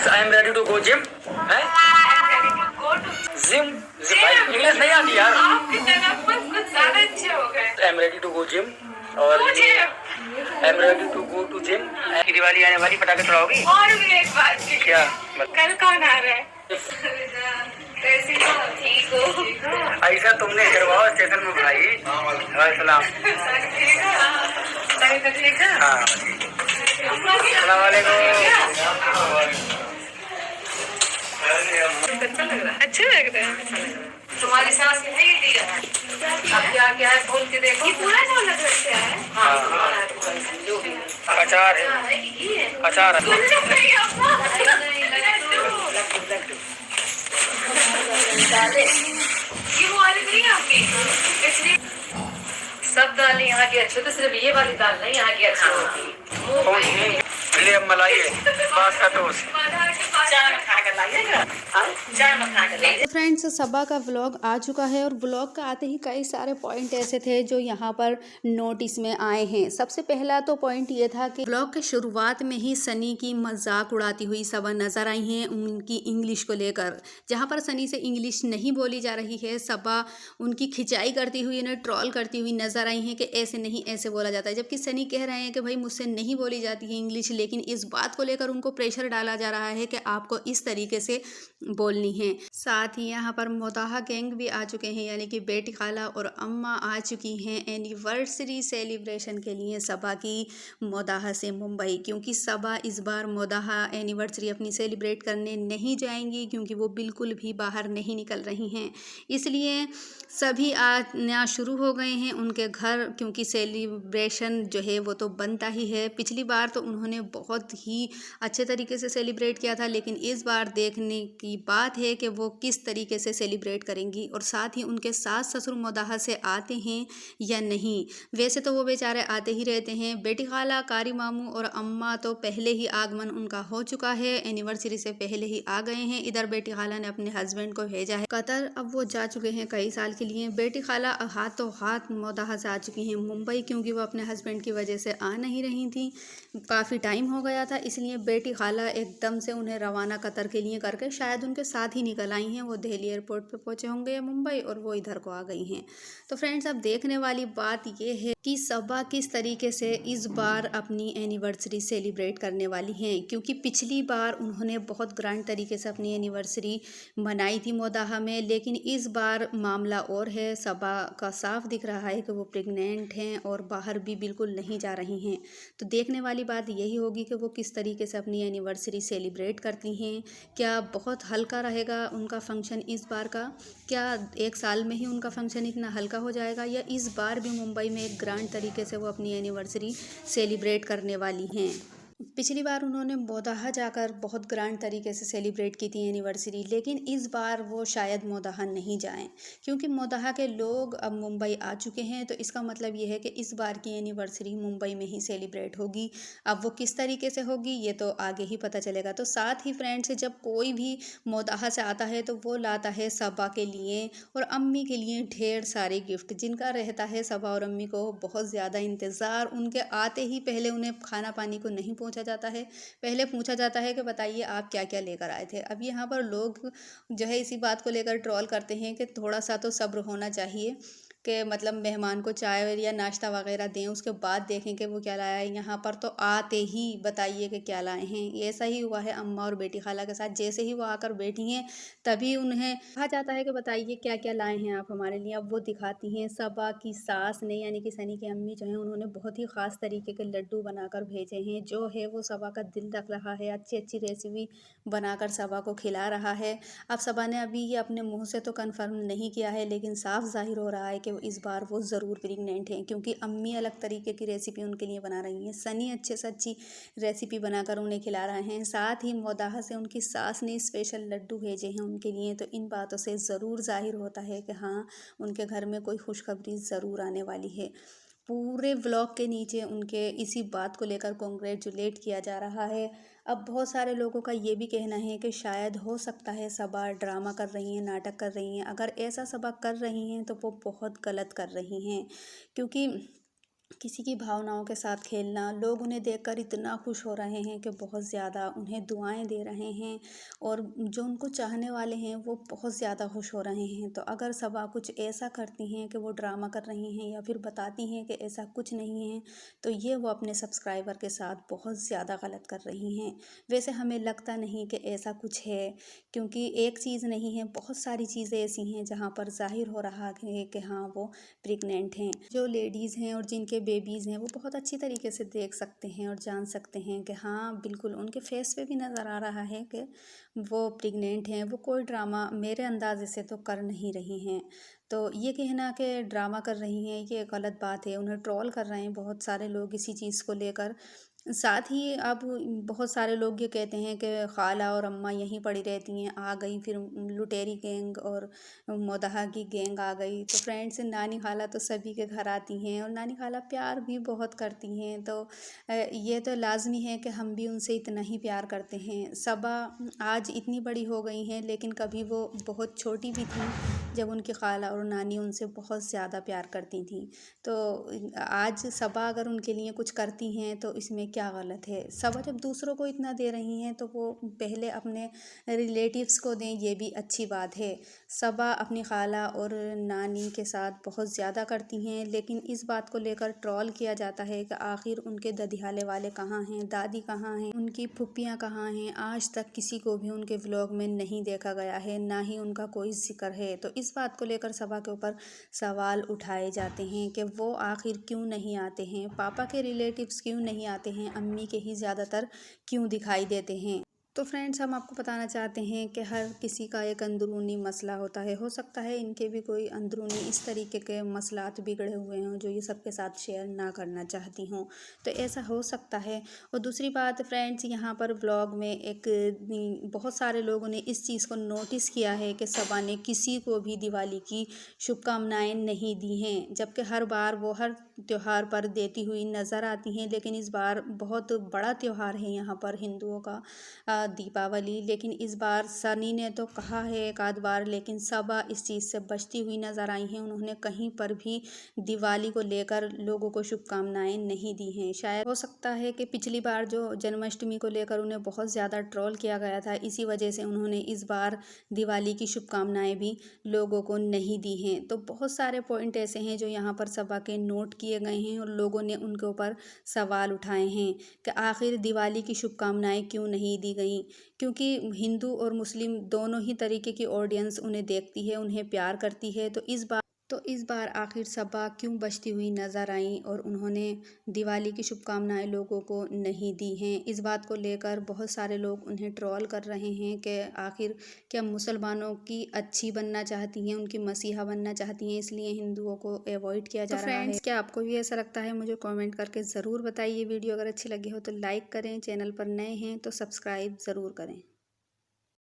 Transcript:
I am ready to go gym है। Gym English नहीं आती यार। आपकी तलफ़्फ़ुज़ कुछ ज़्यादा अच्छे हो गए। I am ready to go gym और I am ready to go to gym. Diwali आने वाली, पटाखे छुड़ाओगी? और भी एक बात की क्या? कल कौन आ रहा है? कैसी हो? ठीक हो? ऐसा तुमने गिरवाओ स्टेशन में भाई। सलाम। ठीक है। हाँ सलाम वालेकुम। अच्छा लग रहा है। अच्छा लग रहा है। तुम्हारी सास कितनी दी है? अब क्या क्या है खोल के देखो। ये पूरा कौन लग रहा है? जो भी है। अचार है, अचार है। ये वो वाली नहीं है आपकी? इसलिए सब दाल यहाँ की अच्छी, तो सिर्फ ये वाली दाल नहीं यहाँ की अच्छी होती। ले अब मलाई है, बास का टोस्ट। तो फ्रेंड्स, सबा का व्लॉग आ चुका है और व्लॉग का आते ही कई सारे पॉइंट ऐसे थे जो यहाँ पर नोटिस में आए हैं। सबसे पहला तो पॉइंट ये था कि व्लॉग के शुरुआत में ही सनी की मजाक उड़ाती हुई सबा नजर आई हैं उनकी इंग्लिश को लेकर। जहाँ पर सनी से इंग्लिश नहीं बोली जा रही है, सबा उनकी खिंचाई करती हुई, उन्हें ट्रोल करती हुई नजर आई हैं कि ऐसे नहीं ऐसे बोला जाता है। जबकि सनी कह रहे हैं कि भाई मुझसे नहीं बोली जाती है इंग्लिश, लेकिन इस बात को लेकर उनको प्रेशर डाला जा रहा है कि आपको इस तरीके से बोलनी है। साथ ही यहाँ पर मोदाहा गैंग भी आ चुके हैं, यानी कि बेटी खाला और अम्मा आ चुकी हैं एनिवर्सरी सेलिब्रेशन के लिए सबा की मोदाहा से मुंबई। क्योंकि सबा इस बार मोदाहा एनिवर्सरी अपनी सेलिब्रेट करने नहीं जाएंगी, क्योंकि वो बिल्कुल भी बाहर नहीं निकल रही हैं। इसलिए सभी आना शुरू हो गए हैं उनके घर, क्योंकि सेलिब्रेशन जो है वो तो बनता ही है। पिछली बार तो उन्होंने बहुत ही अच्छे तरीके से सेलिब्रेट किया था, लेकिन इस बार देखने की बात है कि वो किस तरीके से सेलिब्रेट करेंगी और साथ ही उनके सास ससुर मोदाहा से आते हैं या नहीं। वैसे तो वो बेचारे आते ही रहते हैं। बेटी खाला, कारी मामू और अम्मा तो पहले ही आगमन उनका हो चुका है, एनिवर्सरी से पहले ही आ गए हैं। इधर बेटी खाला ने अपने हस्बैंड को भेजा है कतर, अब वो जा चुके हैं कई साल के लिए। बेटी खाला हाथों हाथ मोदाहा से आ चुकी हैं मुंबई, क्योंकि वो अपने हस्बैंड की वजह से आ नहीं रही थी, काफ़ी टाइम हो गया था। इसलिए बेटी खाला एकदम से उन्हें रवाना कतर के लिए करके शायद उनके साथ ही निकल आई हैं। वो दिल्ली एयरपोर्ट पे पहुंचे होंगे मुंबई और वो इधर को आ गई हैं। तो फ्रेंड्स, अब देखने वाली बात ये है कि सबा किस तरीके से इस बार अपनी एनिवर्सरी सेलिब्रेट करने वाली हैं, क्योंकि पिछली बार उन्होंने बहुत ग्रैंड तरीके से अपनी एनिवर्सरी मनाई थी मोदाहा में, लेकिन इस बार मामला और है। सबा का साफ दिख रहा है कि वो प्रेग्नेंट हैं और बाहर भी बिल्कुल नहीं जा रही हैं। तो देखने वाली बात यही होगी कि वो किस तरीके से अपनी एनिवर्सरी सेलिब्रेट करती हैं। क्या बहुत हल्का रहेगा उनका फंक्शन इस बार का? क्या एक साल में ही उनका फंक्शन इतना हल्का हो जाएगा, या इस बार भी मुंबई में एक ग्रैंड तरीके से वो अपनी एनिवर्सरी सेलिब्रेट करने वाली हैं? पिछली बार उन्होंने मोदाहा जाकर बहुत ग्रैंड तरीके से सेलिब्रेट की थी एनिवर्सरी, लेकिन इस बार वो शायद मोदाहा नहीं जाएं, क्योंकि मोदाहा के लोग अब मुंबई आ चुके हैं। तो इसका मतलब ये है कि इस बार की एनिवर्सरी मुंबई में ही सेलिब्रेट होगी। अब वो किस तरीके से होगी ये तो आगे ही पता चलेगा। तो साथ ही फ्रेंड्स, जब कोई भी मोदाहा से आता है तो वो लाता है सबा के लिए और अम्मी के लिए ढेर सारे गिफ्ट, जिनका रहता है सबा और अम्मी को बहुत ज़्यादा इंतज़ार। उनके आते ही पहले उन्हें खाना पानी को नहीं पूछा जाता है, पहले पूछा जाता है कि बताइए आप क्या क्या लेकर आए थे। अब यहाँ पर लोग जो है इसी बात को लेकर ट्रोल करते हैं कि थोड़ा सा तो सब्र होना चाहिए, कि मतलब मेहमान को चाय या नाश्ता वगैरह दें, उसके बाद देखें कि वो क्या लाया है। यहाँ पर तो आते ही बताइए कि क्या लाए हैं। ऐसा ही हुआ है अम्मा और बेटी खाला के साथ। जैसे ही वो आकर बैठी हैं तभी उन्हें कहा जाता है कि बताइए क्या क्या लाए हैं आप हमारे लिए। अब वो दिखाती हैं। सबा की सास ने, यानी कि सनी की अम्मी जो हैं, उन्होंने बहुत ही ख़ास तरीके के लड्डू बनाकर भेजे हैं, जो है वो सबा का दिल रख रहा है। अच्छी अच्छी रेसिपी बनाकर सबा को खिला रहा है। अब सबा ने अभी ये अपने मुँह से तो कन्फर्म नहीं किया है, लेकिन साफ ज़ाहिर हो रहा है कि इस बार वो ज़रूर प्रेग्नेंट हैं, क्योंकि अम्मी अलग तरीके की रेसिपी उनके लिए बना रही हैं, सनी अच्छे से अच्छी रेसिपी बनाकर उन्हें खिला रहे हैं। साथ ही मोदाहा से उनकी सास ने स्पेशल लड्डू भेजे हैं उनके लिए। तो इन बातों से ज़रूर ज़ाहिर होता है कि हाँ, उनके घर में कोई खुशखबरी ज़रूर आने वाली है। पूरे व्लॉग के नीचे उनके इसी बात को लेकर कॉन्ग्रेचुलेट किया जा रहा है। अब बहुत सारे लोगों का ये भी कहना है कि शायद हो सकता है सबा ड्रामा कर रही हैं, नाटक कर रही हैं। अगर ऐसा सबा कर रही हैं तो वो बहुत गलत कर रही हैं, क्योंकि किसी की भावनाओं के साथ खेलना, लोग उन्हें देखकर इतना खुश हो रहे हैं कि बहुत ज़्यादा उन्हें दुआएं दे रहे हैं और जो उनको चाहने वाले हैं वो बहुत ज़्यादा खुश हो रहे हैं। तो अगर सबा कुछ ऐसा करती हैं कि वो ड्रामा कर रही हैं या फिर बताती हैं कि ऐसा कुछ नहीं है, तो ये वो अपने सब्सक्राइबर के साथ बहुत ज़्यादा गलत कर रही हैं। वैसे हमें लगता नहीं कि ऐसा कुछ है, क्योंकि एक चीज़ नहीं है, बहुत सारी चीज़ें ऐसी हैं जहाँ पर ज़ाहिर हो रहा है कि हाँ वो प्रेग्नेंट हैं। जो लेडीज़ हैं और जिनके बेबीज़ हैं वो बहुत अच्छी तरीके से देख सकते हैं और जान सकते हैं कि हाँ बिल्कुल उनके फेस पे भी नज़र आ रहा है कि वो प्रेग्नेंट हैं। वो कोई ड्रामा मेरे अंदाज़े से तो कर नहीं रही हैं। तो ये कहना कि ड्रामा कर रही हैं ये गलत बात है। उन्हें ट्रोल कर रहे हैं बहुत सारे लोग इसी चीज़ को लेकर। साथ ही अब बहुत सारे लोग ये कहते हैं कि खाला और अम्मा यहीं पड़ी रहती हैं, आ गई फिर लुटेरी गैंग और मोदाहा की गैंग आ गई। तो फ्रेंड्स, नानी खाला तो सभी के घर आती हैं और नानी खाला प्यार भी बहुत करती हैं। तो ये तो लाजमी है कि हम भी उनसे इतना ही प्यार करते हैं। सबा आज इतनी बड़ी हो गई हैं, लेकिन कभी वो बहुत छोटी भी थी जब उनकी खाला और नानी उनसे बहुत ज़्यादा प्यार करती थी। तो आज सबा अगर उनके लिए कुछ करती हैं तो इसमें क्या गलत है। सबा जब दूसरों को इतना दे रही हैं तो वो पहले अपने रिलेटिव्स को दें, ये भी अच्छी बात है। सबा अपनी खाला और नानी के साथ बहुत ज़्यादा करती हैं, लेकिन इस बात को लेकर ट्रोल किया जाता है कि आखिर उनके ददियाले वाले कहाँ हैं, दादी कहाँ हैं, उनकी फुप्पियाँ कहाँ हैं। आज तक किसी को भी उनके व्लॉग में नहीं देखा गया है, ना ही उनका कोई जिक्र है। तो इस बात को लेकर सबा के ऊपर सवाल उठाए जाते हैं कि वो आखिर क्यों नहीं आते हैं, पापा के रिलेटिव्स क्यों नहीं आते हैं, अम्मी के ही ज़्यादातर क्यों दिखाई देते हैं। तो फ्रेंड्स, हम आपको बताना चाहते हैं कि हर किसी का एक अंदरूनी मसला होता है। हो सकता है इनके भी कोई अंदरूनी इस तरीके के मसलात बिगड़े हुए हों जो ये सबके साथ शेयर ना करना चाहती हों, तो ऐसा हो सकता है। और दूसरी बात फ्रेंड्स, यहाँ पर व्लॉग में एक बहुत सारे लोगों ने इस चीज़ को नोटिस किया है कि सबा ने किसी को भी दिवाली की शुभकामनाएं नहीं दी हैं, जबकि हर बार वो हर त्यौहार पर देती हुई नज़र आती हैं। लेकिन इस बार बहुत बड़ा त्यौहार है यहाँ पर हिंदुओं का, दीपावली, लेकिन इस बार सनी ने तो कहा है एक आध बार, लेकिन सबा इस चीज़ से बचती हुई नज़र आई हैं। उन्होंने कहीं पर भी दिवाली को लेकर लोगों को शुभकामनाएं नहीं दी हैं। शायद हो सकता है कि पिछली बार जो जन्माष्टमी को लेकर उन्हें बहुत ज़्यादा ट्रोल किया गया था, इसी वजह से उन्होंने इस बार दिवाली की शुभकामनाएं भी लोगों को नहीं दी हैं। तो बहुत सारे पॉइंट ऐसे हैं जो यहाँ पर सबा के नोट किए गए हैं और लोगों ने उनके ऊपर सवाल उठाए हैं कि आखिर दिवाली की शुभकामनाएं क्यों नहीं दी गई, क्योंकि हिंदू और मुस्लिम दोनों ही तरीके की ऑडियंस उन्हें देखती है, उन्हें प्यार करती है। तो इस बार आखिर सबा क्यों बचती हुई नज़र आई और उन्होंने दिवाली की शुभकामनाएं लोगों को नहीं दी हैं। इस बात को लेकर बहुत सारे लोग उन्हें ट्रोल कर रहे हैं कि आखिर क्या मुसलमानों की अच्छी बनना चाहती हैं, उनकी मसीहा बनना चाहती हैं, इसलिए हिंदुओं को अवॉइड किया जा रहा है। क्या आपको भी ऐसा लगता है? मुझे कमेंट करके ज़रूर बताइए। वीडियो अगर अच्छी लगी हो तो लाइक करें, चैनल पर नए हैं तो सब्सक्राइब ज़रूर करें।